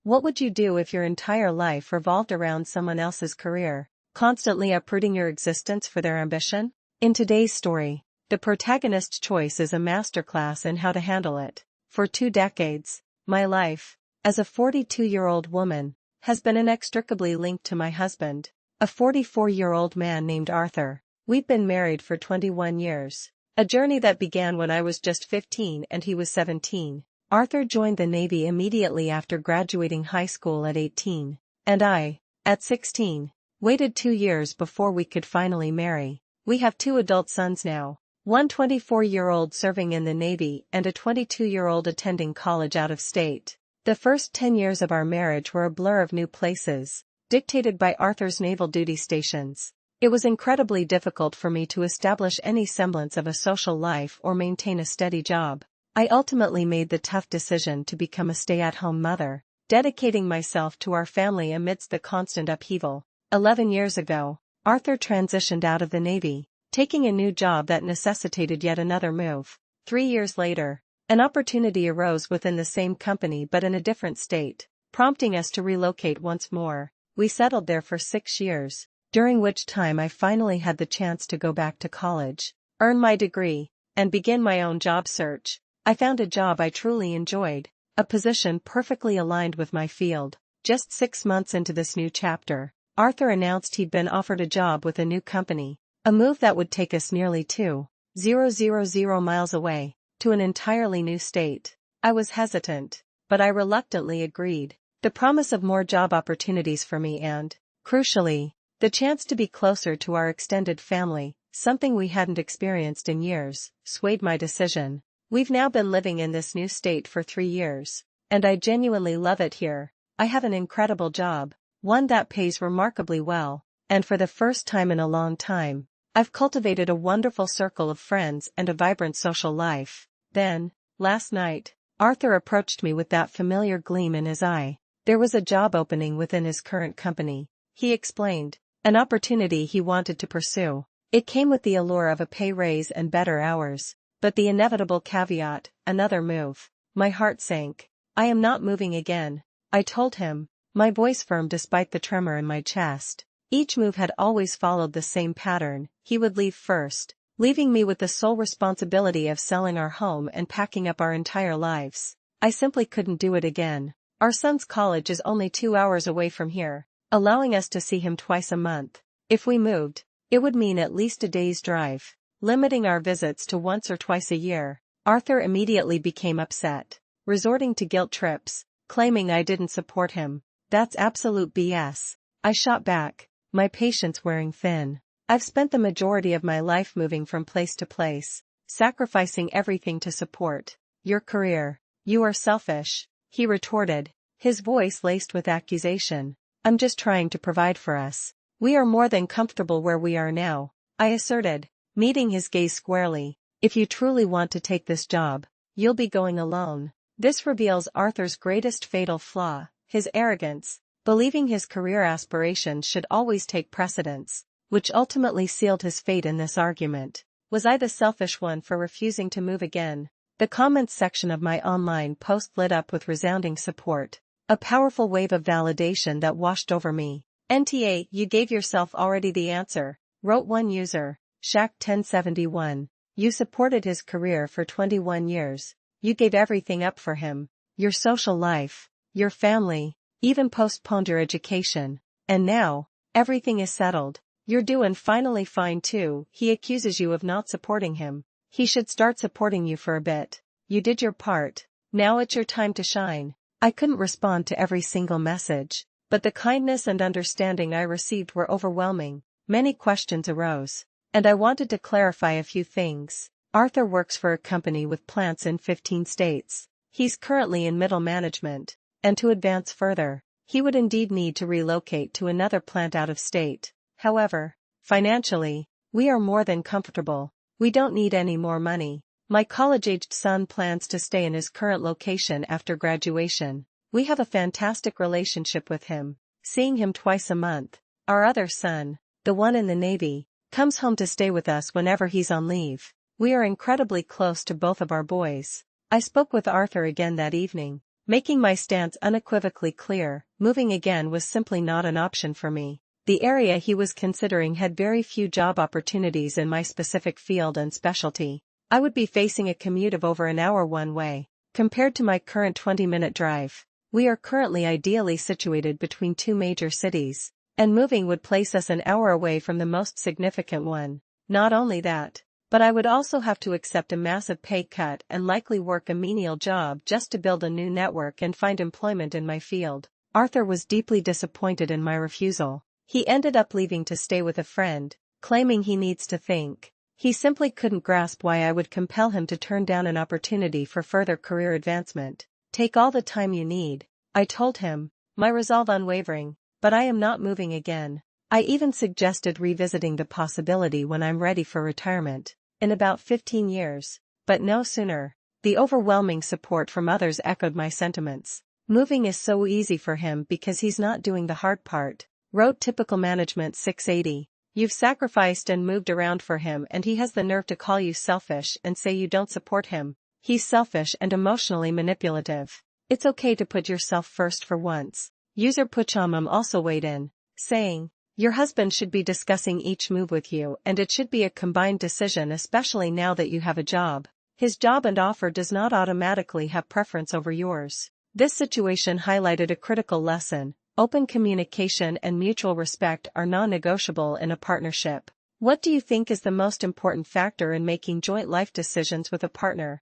What would you do if your entire life revolved around someone else's career, constantly uprooting your existence for their ambition? In today's story, the protagonist's choice is a masterclass in how to handle it. For 2 decades, my life, as a 42-year-old woman, has been inextricably linked to my husband, a 44-year-old man named Arthur. We've been married for 21 years. A journey that began when I was just 15 and he was 17. Arthur joined the Navy immediately after graduating high school at 18, and I, at 16, waited 2 years before we could finally marry. We have 2 adult sons now, one 24-year-old serving in the Navy and a 22-year-old attending college out of state. The first 10 years of our marriage were a blur of new places, dictated by Arthur's naval duty stations. It was incredibly difficult for me to establish any semblance of a social life or maintain a steady job. I ultimately made the tough decision to become a stay-at-home mother, dedicating myself to our family amidst the constant upheaval. 11 years ago, Arthur transitioned out of the Navy, taking a new job that necessitated yet another move. 3 years later, an opportunity arose within the same company but in a different state, prompting us to relocate once more. We settled there for 6 years, during which time I finally had the chance to go back to college, earn my degree, and begin my own job search. I found a job I truly enjoyed, a position perfectly aligned with my field. Just 6 months into this new chapter, Arthur announced he'd been offered a job with a new company, a move that would take us nearly 2,000 miles away, to an entirely new state. I was hesitant, but I reluctantly agreed. The promise of more job opportunities for me and, crucially, the chance to be closer to our extended family, something we hadn't experienced in years, swayed my decision. We've now been living in this new state for 3 years, and I genuinely love it here. I have an incredible job, one that pays remarkably well, and for the first time in a long time, I've cultivated a wonderful circle of friends and a vibrant social life. Then, last night, Arthur approached me with that familiar gleam in his eye. There was a job opening within his current company, he explained, an opportunity he wanted to pursue. It came with the allure of a pay raise and better hours, but the inevitable caveat, another move. My heart sank. I am not moving again, I told him, my voice firm despite the tremor in my chest. Each move had always followed the same pattern. He would leave first, leaving me with the sole responsibility of selling our home and packing up our entire lives. I simply couldn't do it again. Our son's college is only 2 hours away from here, allowing us to see him twice a month. If we moved, it would mean at least a day's drive, limiting our visits to once or twice a year. Arthur immediately became upset, resorting to guilt trips, claiming I didn't support him. That's absolute BS. I shot back, my patience wearing thin. I've spent the majority of my life moving from place to place, sacrificing everything to support your career. You are selfish, he retorted, his voice laced with accusation. I'm just trying to provide for us. We are more than comfortable where we are now, I asserted, meeting his gaze squarely. If you truly want to take this job, you'll be going alone. This reveals Arthur's greatest fatal flaw, his arrogance, believing his career aspirations should always take precedence, which ultimately sealed his fate in this argument. Was I the selfish one for refusing to move again? The comments section of my online post lit up with resounding support, a powerful wave of validation that washed over me. "NTA, you gave yourself already the answer," wrote one user, Shaq1071. You supported his career for 21 years. You gave everything up for him. Your social life, your family, even postponed your education. And now, everything is settled. You're doing finally fine too. He accuses you of not supporting him. He should start supporting you for a bit. You did your part. Now it's your time to shine. I couldn't respond to every single message, but the kindness and understanding I received were overwhelming. Many questions arose, and I wanted to clarify a few things. Arthur works for a company with plants in 15 states. He's currently in middle management, and to advance further, he would indeed need to relocate to another plant out of state. However, financially, we are more than comfortable. We don't need any more money. My college-aged son plans to stay in his current location after graduation. We have a fantastic relationship with him, seeing him twice a month. Our other son, the one in the Navy, comes home to stay with us whenever he's on leave. We are incredibly close to both of our boys. I spoke with Arthur again that evening, making my stance unequivocally clear. Moving again was simply not an option for me. The area he was considering had very few job opportunities in my specific field and specialty. I would be facing a commute of over an hour one way, compared to my current 20-minute drive. We are currently ideally situated between two major cities, and moving would place us an hour away from the most significant one. Not only that, but I would also have to accept a massive pay cut and likely work a menial job just to build a new network and find employment in my field. Arthur was deeply disappointed in my refusal. He ended up leaving to stay with a friend, claiming he needs to think. He simply couldn't grasp why I would compel him to turn down an opportunity for further career advancement. Take all the time you need, I told him, my resolve unwavering, but I am not moving again. I even suggested revisiting the possibility when I'm ready for retirement, in about 15 years, but no sooner. The overwhelming support from others echoed my sentiments. Moving is so easy for him because he's not doing the hard part, wrote Typical Management 680. You've sacrificed and moved around for him and he has the nerve to call you selfish and say you don't support him. He's selfish and emotionally manipulative. It's okay to put yourself first for once. User Puchamam also weighed in, saying, your husband should be discussing each move with you and it should be a combined decision, especially now that you have a job. His job and offer does not automatically have preference over yours. This situation highlighted a critical lesson. Open communication and mutual respect are non-negotiable in a partnership. What do you think is the most important factor in making joint life decisions with a partner?